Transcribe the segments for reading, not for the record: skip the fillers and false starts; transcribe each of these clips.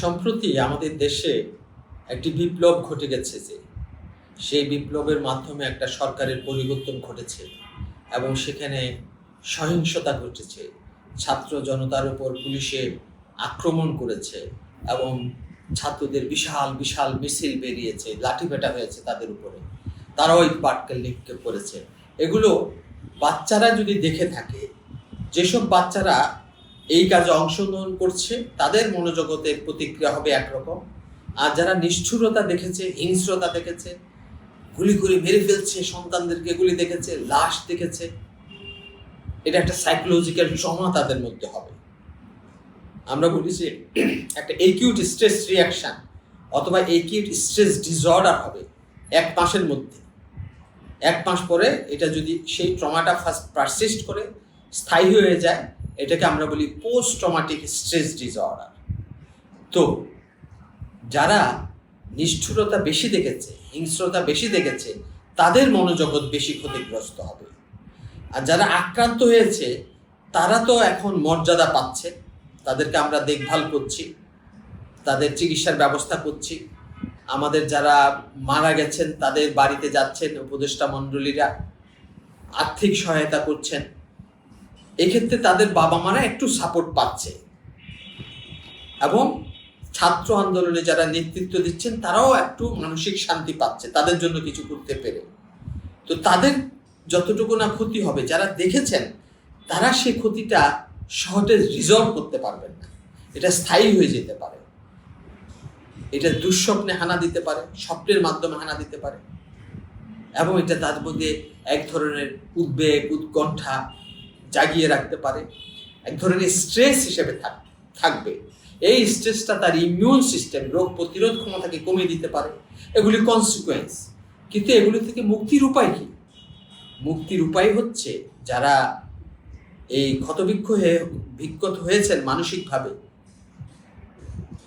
সম্প্রতি আমাদের দেশে একটি বিপ্লব ঘটে গেছে, যে সেই বিপ্লবের মাধ্যমে একটা সরকারের পরিবর্তন ঘটেছে এবং সেখানে সহিংসতা ঘটেছে। ছাত্র জনতার উপর পুলিশে আক্রমণ করেছে এবং ছাত্রদের বিশাল বিশাল মিছিল বেরিয়েছে, লাঠিপেটা হয়েছে তাদের উপরে, তারাও ইট পাটকেল নিক্ষেপ করেছে। এগুলো বাচ্চারা যদি দেখে থাকে, যেসব বাচ্চারা এই কাজে অংশগ্রহণ করছে তাদের মনোজগতের প্রতিক্রিয়া হবে একরকম, আর যারা নিষ্ঠুরতা দেখেছে, হিংস্রতা দেখেছে, গুলি করে মেরে ফেলছে সন্তানদেরকে, এগুলি দেখেছে, লাশ দেখেছে, এটা একটা সাইকোলজিক্যাল ট্রমা তাদের মধ্যে হবে। আমরা বলি যে একটা একিউট স্ট্রেস রিয়াকশন অথবা একিউট স্ট্রেস ডিসঅর্ডার হবে 1 মাসের মধ্যে। 1 মাস পরে এটা যদি সেই ট্রমাটা পারসিস্ট করে স্থায়ী হয়ে যায়, এটাকে আমরা বলি পোস্ট ট্রমাটিক স্ট্রেস ডিসঅর্ডার। তো যারা নিষ্ঠুরতা বেশি দেখেছে, হিংস্রতা বেশি দেখেছে, তাদের মনোজগৎ বেশি ক্ষতিগ্রস্ত হবে। আর যারা আক্রান্ত হয়েছে তারা তো এখন মর্যাদা পাচ্ছে, তাদেরকে আমরা দেখভাল করছি, তাদের চিকিৎসার ব্যবস্থা করছি। আমাদের যারা মারা গেছেন তাদের বাড়িতে যাচ্ছেন উপদেষ্টা মণ্ডলীরা, আর্থিক সহায়তা করছেন। এক্ষেত্রে তাদের বাবা মারা একটু সাপোর্ট পাচ্ছে এবং ছাত্র আন্দোলনে যারা নেতৃত্ব দিচ্ছেন তারাও একটু মানসিক শান্তি পাচ্ছে তাদের জন্য কিছু করতে পেরে। তো তাদের যতটুকু না ক্ষতি হবে, যারা দেখেছেন তারা সেই ক্ষতিটা সহজে রিজলভ করতে পারবেন না, এটা স্থায়ী হয়ে যেতে পারে, এটা দুঃস্বপ্নে হানা দিতে পারে, স্বপ্নের মাধ্যমে হানা দিতে পারে এবং এটা তার মধ্যে এক ধরনের উদ্বেগ, উৎকণ্ঠা জাগিয়ে রাখতে পারে, এক ধরনের স্ট্রেস হিসেবে থাকবে। এই স্ট্রেসটা তার ইমিউন সিস্টেম, রোগ প্রতিরোধ ক্ষমতাকে কমিয়ে দিতে পারে। এগুলি কনসিকুয়েন্স। কিন্তু এগুলি থেকে মুক্তির উপায় কি? মুক্তির উপায় হচ্ছে যারা এই বিক্ষত হয়েছেন মানসিকভাবে,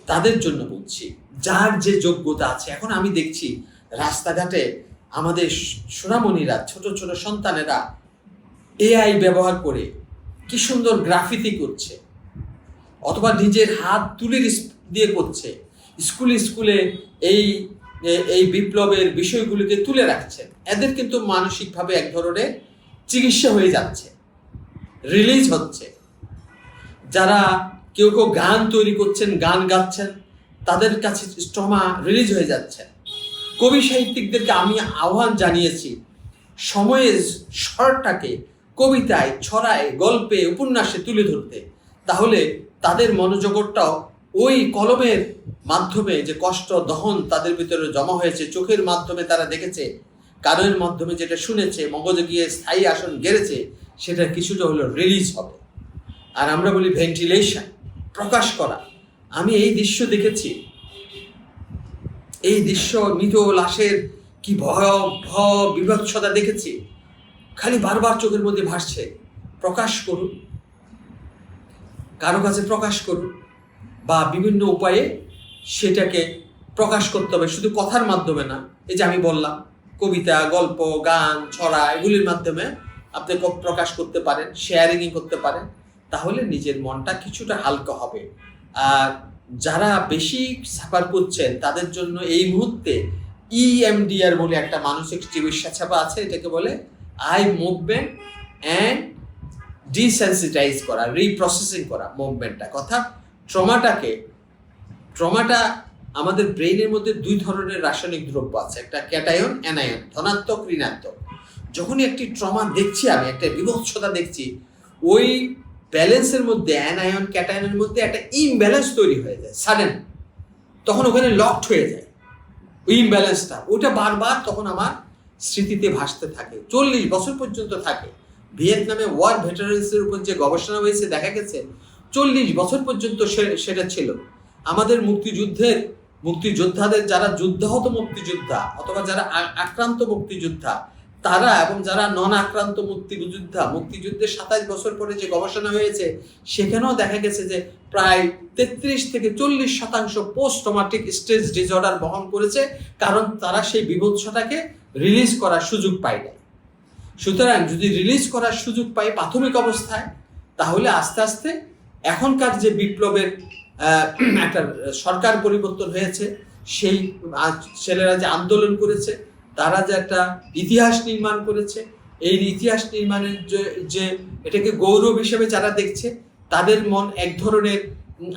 তাদের জন্য বলছি, যার যে যোগ্যতা আছে। এখন আমি দেখছি রাস্তাঘাটে আমাদের সোনামণিরা, ছোট ছোট সন্তানেরা এআই ব্যবহার করে কি সুন্দর গ্রাফিতি করছে, অথবা নিজের হাত তুলির দিয়ে করছে। স্কুলে এই বিপ্লবের বিষয়গুলিকে তুলে রাখছেন। এদের কিন্তু মানসিকভাবে এক ধরনের চিকিৎসা হয়ে যাচ্ছে, রিলিজ হচ্ছে। যারা কেউ গান তৈরি করছেন, গান গাচ্ছেন, তাদের কাছে ট্রমা রিলিজ হয়ে যাচ্ছে। কবি সাহিত্যিকদেরকে আমি আহ্বান জানিয়েছি সময়ের স্বরটাকে কবিতায়, ছড়ায়, গল্পে, উপন্যাসে তুলে ধরতে। তাহলে তাদের মনোজগৎটাও ওই কলমের মাধ্যমে যে কষ্ট, দহন তাদের ভিতরে জমা হয়েছে, চোখের মাধ্যমে তারা দেখেছে, কানের মাধ্যমে যেটা শুনেছে, মগজে গিয়ে স্থায়ী আসন গেড়েছে, সেটা কিছুটা হলো রিলিজ হবে। আর আমরা বলি ভেন্টিলেশন, প্রকাশ করা। আমি এই দৃশ্য দেখেছি, এই দৃশ্য মৃত লাশের কি ভয়াবহ বিভৎসতা দেখেছি, খালি বারবার চোখের মধ্যে ভাসছে। প্রকাশ করুন, কারো কাছে প্রকাশ করুন, বা বিভিন্ন উপায়ে সেটাকে প্রকাশ করতে হবে, শুধু কথার মাধ্যমে না। এই যে আমি বললাম, কবিতা, গল্প, গান, ছড়া, এগুলির মাধ্যমে আপনি প্রকাশ করতে পারেন, শেয়ারিং করতে পারেন। তাহলে নিজের মনটা কিছুটা হালকা হবে। আর যারা বেশি সাফার করছেন তাদের জন্য এই মুহূর্তে EMDR বলে একটা মানসিক চিকিৎসা ছাপা আছে। এটাকে বলে আই মুভমেন্ট অ্যান্ড ডিসেন্সিটাইজ করা, রিপ্রসেসিং করা মুভমেন্টটা। কথা, ট্রমাটা আমাদের ব্রেইনের মধ্যে 2 ধরনের রাসায়নিক দ্রব্য আছে, একটা ক্যাটায়ন, অ্যানায়ন, ধনাত্মক, ঋণাত্মক। যখনই একটি ট্রমা দেখছি, আমি একটা বিভৎসতা দেখছি, ওই ব্যালেন্সের মধ্যে, অ্যানায়ন ক্যাটায়নের মধ্যে একটা ইমব্যালেন্স তৈরি হয়ে যায় সাডেন। তখন ওখানে লকড হয়ে যায় ওই ইমব্যালেন্সটা, ওইটা বারবার তখন আমার স্মৃতিতে ভাসতে থাকে, 40 বছর পর্যন্ত থাকে। ভিয়েতনামে ওয়ার ভেটারেন্সের উপর যে গবেষণা হয়েছে, দেখা গেছে 40 বছর পর্যন্ত সেটা ছিল। আমাদের মুক্তিযোদ্ধাদের, যারা যুদ্ধাহত মুক্তিযোদ্ধা অথবা যারা আক্রান্ত মুক্তিযোদ্ধা, তারা এবং যারা নন আক্রান্ত মুক্তিযুদ্ধের 27 বছর পরে যে গবেষণা হয়েছে, সেখানেও দেখা গেছে যে প্রায় 33 থেকে 40% পোস্ট ট্রমাটিক স্ট্রেস ডিসঅর্ডার বহন করেছে, কারণ তারা সেই বিভৎসটাকে রিলিজ করার সুযোগ পায় না। সুতরাং যদি রিলিজ করার সুযোগ পাই প্রাথমিক অবস্থায়, তাহলে আস্তে আস্তে এখনকার যে বিপ্লবের একটা সরকার পরিবর্তন হয়েছে, সেই ছেলেরা যে আন্দোলন করেছে, তারা যে একটা ইতিহাস নির্মাণ করেছে, এই ইতিহাস নির্মাণের যে এটাকে গৌরব হিসেবে যারা দেখছে তাদের মন এক ধরনের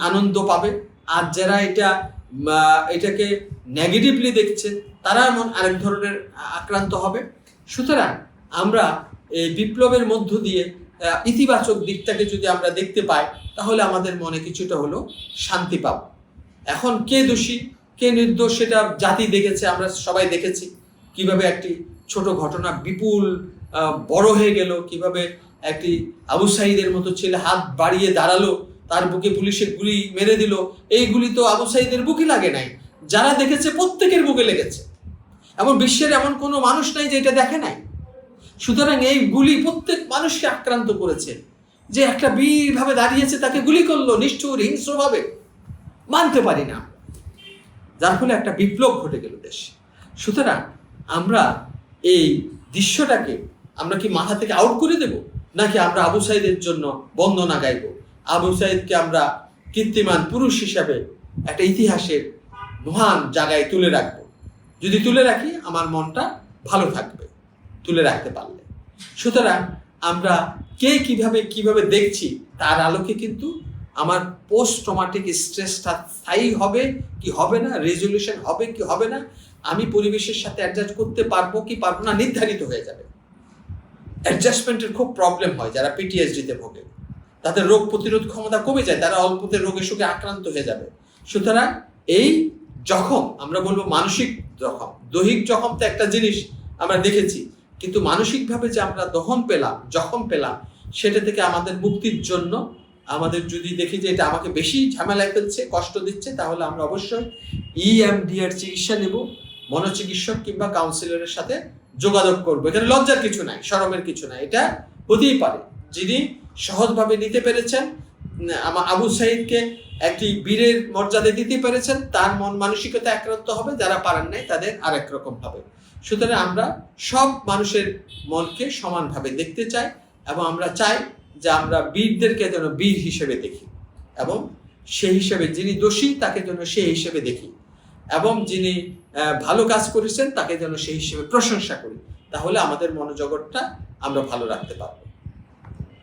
আনন্দ পাবে, আর যারা এটাকে নেগেটিভলি দেখছে তারা মন আরেক ধরনের আক্রান্ত হবে। সুতরাং আমরা এই বিপ্লবের মধ্য দিয়ে ইতিবাচক দিকটাকে যদি আমরা দেখতে পাই, তাহলে আমাদের মনে কিছুটা হলো শান্তি পাব। এখন কে দোষী কে নির্দোষ সেটা জাতি দেখেছে, আমরা সবাই দেখেছি কিভাবে একটি ছোট ঘটনা বিপুল বড় হয়ে গেল, কিভাবে একটি আবু সাঈদের মতো ছেলে হাত বাড়িয়ে দাঁড়ালো, তার বুকে পুলিশে গুলি মেরে দিল। এই গুলি তো আবু সাঈদের বুকে লাগে নাই, যারা দেখেছে প্রত্যেকের বুকে লেগেছে, এবং বিশ্বের এমন কোনো মানুষ নাই যে এটা দেখে নাই। সুতরাং এই গুলি প্রত্যেক মানুষকে আক্রান্ত করেছে। যে একটা বীরভাবে দাঁড়িয়েছে তাকে গুলি করলো নিষ্ঠুর হিংস্রভাবে, মানতে পারি না, যার ফলে একটা বিপ্লব ঘটে গেল দেশে। সুতরাং আমরা এই দৃশ্যটাকে আমরা কি মাথা থেকে আউট করে দেব, নাকি আমরা আবু সাঈদের জন্য বন্দনা গাইব, আবু সাঈদকে আমরা কীর্তিমান পুরুষ হিসাবে একটা ইতিহাসের মহান জায়গায় তুলে রাখবো? যদি তুলে রাখি আমার মনটা ভালো থাকবে তুলে রাখতে পারলে। সুতরাং আমরা কে কিভাবে দেখছি তার আলোকে কিন্তু আমার পোস্ট ট্রমাটিক স্ট্রেসটা স্থায়ী হবে কি হবে না, রেজলিউশন হবে কি হবে না, আমি পরিবেশের সাথে অ্যাডজাস্ট করতে পারবো কি পারবো না নির্ধারিত হয়ে যাবে। অ্যাডজাস্টমেন্টের খুব প্রবলেম হয় যারা পিটিএসডিতে ভোগে, তাদের রোগ প্রতিরোধ ক্ষমতা কমে যায়, তারা অল্পতে রোগে শোকে আক্রান্ত হয়ে যাবে। সুতরাং এই জখম, আমরা বলবো মানসিক জখম, দৈহিক জখম তো একটা জিনিস আমরা দেখেছি, কিন্তু মানসিকভাবে যে আমরা জখম পেলাম, সেটা থেকে আমাদের মুক্তির জন্য আমাদের যদি দেখি যে এটা আমাকে বেশি ঝামেলায় ফেলছে, কষ্ট দিচ্ছে, তাহলে আমরা অবশ্যই EMDR চিকিৎসা নেব, মনোচিকিৎসক কিংবা কাউন্সিলরের সাথে যোগাযোগ করবো। এখানে লজ্জার কিছু নাই, শরমের কিছু নাই, এটা হতেই পারে। যিনি সহজভাবে নিতে পেরেছেন, আবু সাঈদকে একটি বীরের মর্যাদা দিতে পেরেছেন, তার মন মানসিকতা আক্রান্ত হবে, যারা পারেন নাই তাদের আরেক রকম হবে। সুতরাং আমরা সব মানুষের মনকে সমানভাবে দেখতে চাই, এবং আমরা চাই যে আমরা বীরদেরকে যেন বীর হিসেবে দেখি, এবং সেই হিসেবে যিনি দোষী তাকে যেন সেই হিসেবে দেখি, এবং যিনি ভালো কাজ করেছেন তাকে যেন সেই হিসেবে প্রশংসা করি। তাহলে আমাদের মনোজগৎটা আমরা ভালো রাখতে পারবো।